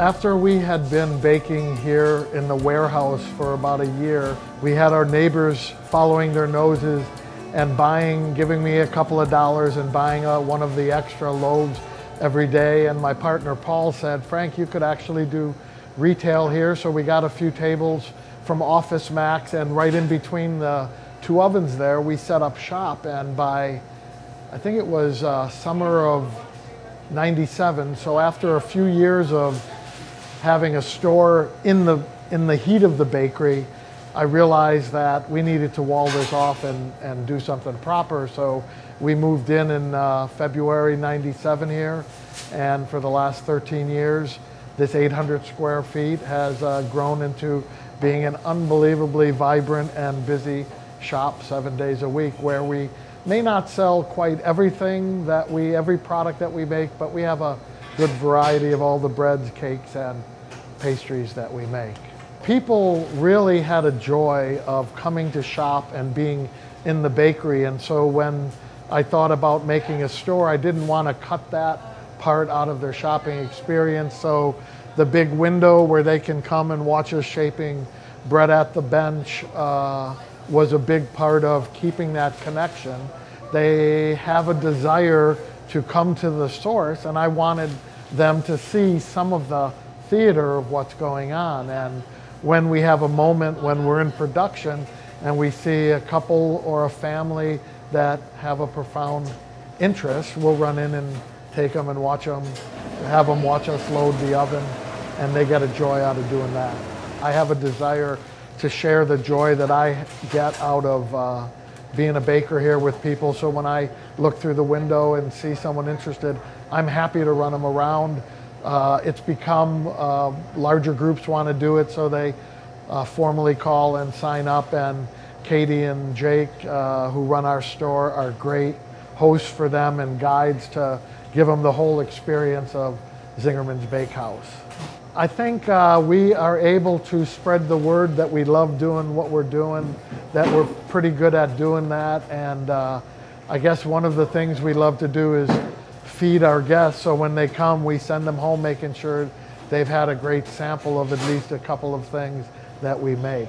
After we had been baking here in the warehouse for about a year, we had our neighbors following their noses and giving me a couple of dollars and buying one of the extra loaves every day. And my partner Paul said, "Frank, you could actually do retail here." So we got a few tables from Office Max, and right in between the two ovens there, we set up shop. And by, I think it was summer of '97, so after a few years of having a store in the heat of the bakery, I realized that we needed to wall this off and do something proper. So we moved in February '97 here, and for the last 13 years, this 800 square feet has grown into being an unbelievably vibrant and busy shop 7 days a week, where we may not sell quite everything every product that we make, but we have a good variety of all the breads, cakes, and pastries that we make. People really had a joy of coming to shop and being in the bakery, and so when I thought about making a store, I didn't want to cut that part out of their shopping experience. So the big window where they can come and watch us shaping bread at the bench was a big part of keeping that connection. They have a desire to come to the source, and I wanted them to see some of the theater of what's going on. And when we have a moment when we're in production and we see a couple or a family that have a profound interest, we'll run in and take them and watch them, have them watch us load the oven, and they get a joy out of doing that. I have a desire to share the joy that I get out of being a baker here with people. So when I look through the window and see someone interested, I'm happy to run them around. It's become larger groups want to do it, so they formally call and sign up. And Katie and Jake, who run our store, are great hosts for them and guides to give them the whole experience of Zingerman's Bakehouse. I think we are able to spread the word that we love doing what we're doing, that we're pretty good at doing that. And I guess one of the things we love to do is feed our guests. So when they come, we send them home making sure they've had a great sample of at least a couple of things that we make.